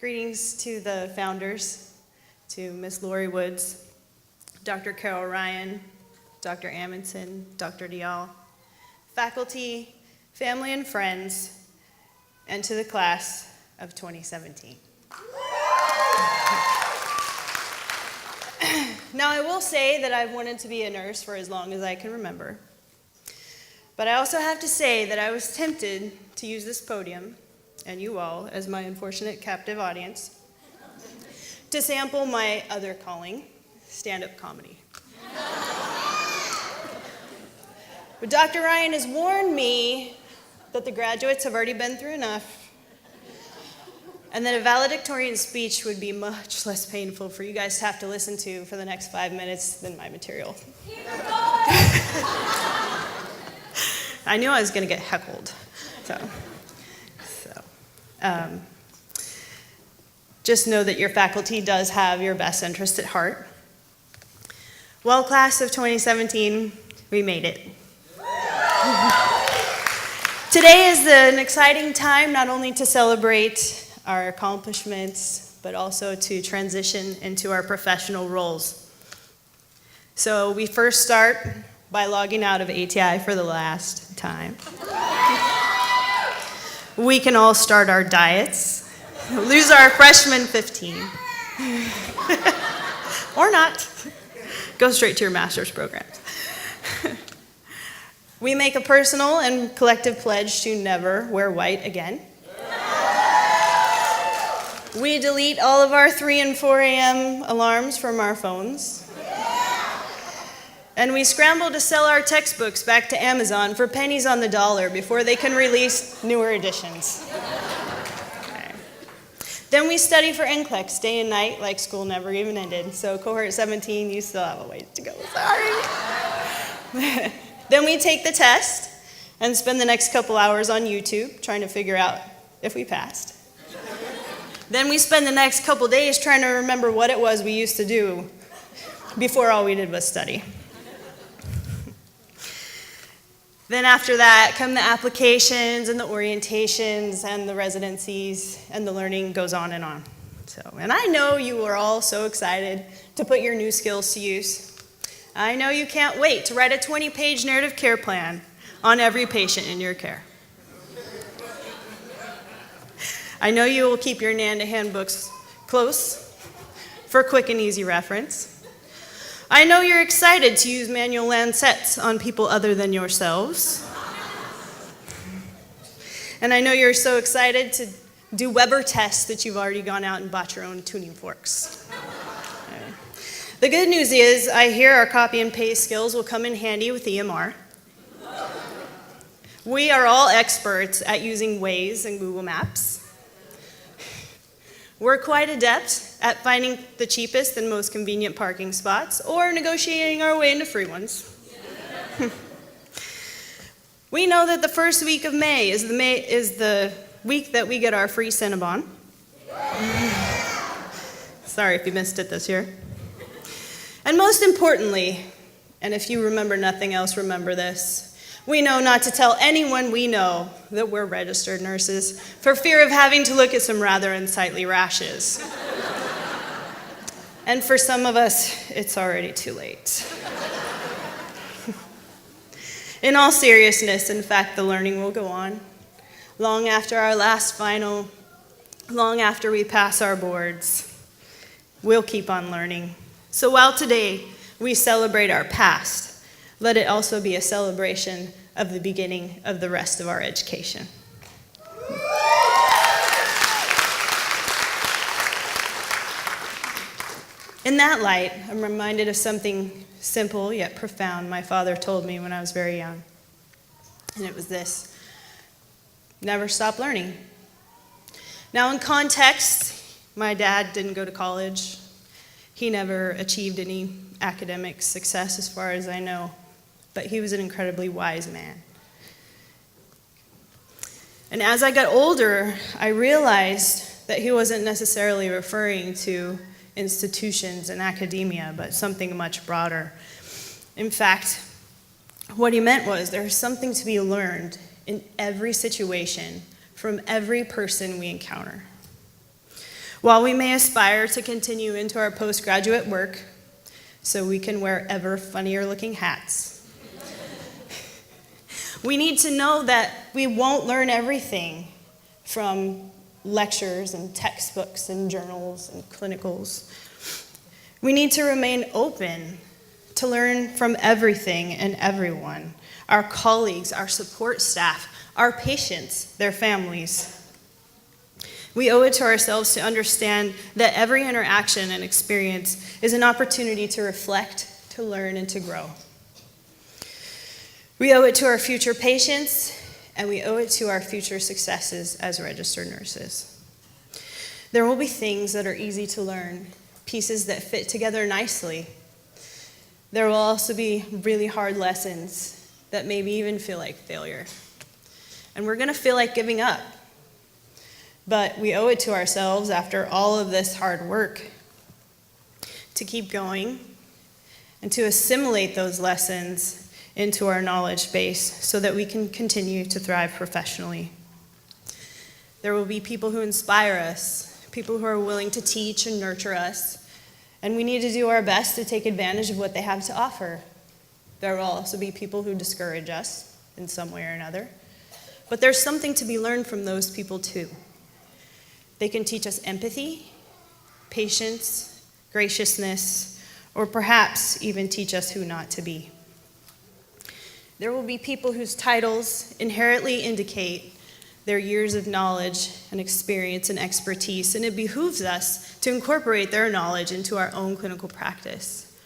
Greetings to the founders, to Ms. Lori Woods, Dr. Carol Ryan, Dr. Amundsen, Dr. Dial, faculty, family and friends, and to the class of 2017. Now, I will say that I've wanted to be a nurse for as long as I can remember. But I also have to say that I was tempted to use this podium, and you all, as my unfortunate captive audience, to sample my other calling, stand-up comedy. But Dr. Ryan has warned me that the graduates have already been through enough, and that a valedictorian speech would be much less painful for you guys to have to listen to for the next 5 minutes than my material. I knew I was going to get heckled. Just know that your faculty does have your best interest at heart. Well, class of 2017, we made it. Today is an exciting time not only to celebrate our accomplishments, but also to transition into our professional roles. So we first start by logging out of ATI for the last time. We can all start our diets, lose our freshman 15, or not, go straight to your master's programs. We make a personal and collective pledge to never wear white again. We delete all of our 3 and 4 a.m. alarms from our phones. And we scramble to sell our textbooks back to Amazon for pennies on the dollar before they can release newer editions. Okay. Then we study for NCLEX day and night like school never even ended. So cohort 17, you still have a ways to go, sorry. Then we take the test and spend the next couple hours on YouTube trying to figure out if we passed. Then we spend the next couple days trying to remember what it was we used to do before all we did was study. Then after that come the applications and the orientations and the residencies, and the learning goes on and on. And I know you are all so excited to put your new skills to use. I know you can't wait to write a 20-page narrative care plan on every patient in your care. I know you will keep your NANDA handbooks close for quick and easy reference. I know you're excited to use manual Lancets on people other than yourselves. And I know you're so excited to do Weber tests that you've already gone out and bought your own tuning forks. Okay. The good news is I hear our copy and paste skills will come in handy with EMR. We are all experts at using Waze and Google Maps. We're quite adept at finding the cheapest and most convenient parking spots or negotiating our way into free ones. We know that the first week of May is the week that we get our free Cinnabon. Sorry if you missed it this year. And most importantly, and if you remember nothing else, remember this. We know not to tell anyone we know that we're registered nurses for fear of having to look at some rather unsightly rashes. And for some of us, it's already too late. In all seriousness, in fact, the learning will go on. Long after our last final, long after we pass our boards, we'll keep on learning. So while today we celebrate our past, let it also be a celebration of the beginning of the rest of our education. In that light, I'm reminded of something simple yet profound my father told me when I was very young. And it was this: never stop learning. Now, in context, my dad didn't go to college. He never achieved any academic success as far as I know. But he was an incredibly wise man. And as I got older, I realized that he wasn't necessarily referring to institutions and academia, but something much broader. In fact, what he meant was there's something to be learned in every situation from every person we encounter. While we may aspire to continue into our postgraduate work so we can wear ever funnier looking hats, we need to know that we won't learn everything from lectures and textbooks and journals and clinicals. We need to remain open to learn from everything and everyone, our colleagues, our support staff, our patients, their families. We owe it to ourselves to understand that every interaction and experience is an opportunity to reflect, to learn, and to grow. We owe it to our future patients, and we owe it to our future successes as registered nurses. There will be things that are easy to learn, pieces that fit together nicely. There will also be really hard lessons that maybe even feel like failure. And we're going to feel like giving up. But we owe it to ourselves, after all of this hard work, to keep going and to assimilate those lessons into our knowledge base so that we can continue to thrive professionally. There will be people who inspire us, people who are willing to teach and nurture us, and we need to do our best to take advantage of what they have to offer. There will also be people who discourage us in some way or another, but there's something to be learned from those people too. They can teach us empathy, patience, graciousness, or perhaps even teach us who not to be. There will be people whose titles inherently indicate their years of knowledge and experience and expertise, and it behooves us to incorporate their knowledge into our own clinical practice.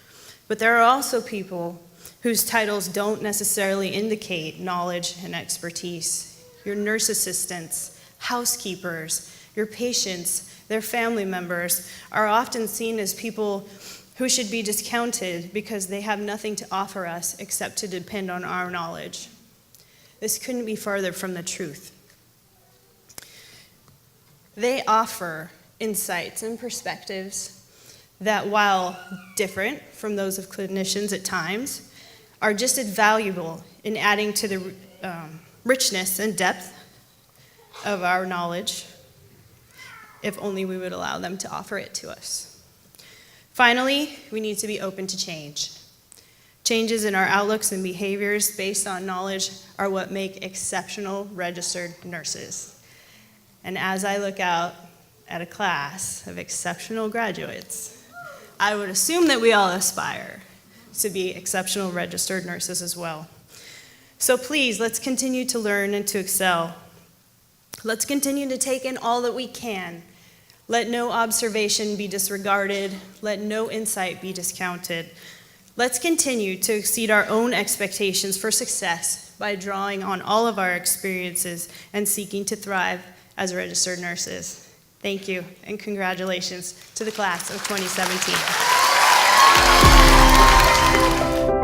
But there are also people whose titles don't necessarily indicate knowledge and expertise. Your nurse assistants, housekeepers, your patients, their family members are often seen as people who should be discounted because they have nothing to offer us except to depend on our knowledge. This couldn't be farther from the truth. They offer insights and perspectives that, while different from those of clinicians at times, are just as valuable in adding to the richness and depth of our knowledge, if only we would allow them to offer it to us. Finally, we need to be open to change. Changes in our outlooks and behaviors based on knowledge are what make exceptional registered nurses. And as I look out at a class of exceptional graduates, I would assume that we all aspire to be exceptional registered nurses as well. So please, let's continue to learn and to excel. Let's continue to take in all that we can. Let no observation be disregarded. Let no insight be discounted. Let's continue to exceed our own expectations for success by drawing on all of our experiences and seeking to thrive as registered nurses. Thank you, and congratulations to the class of 2017.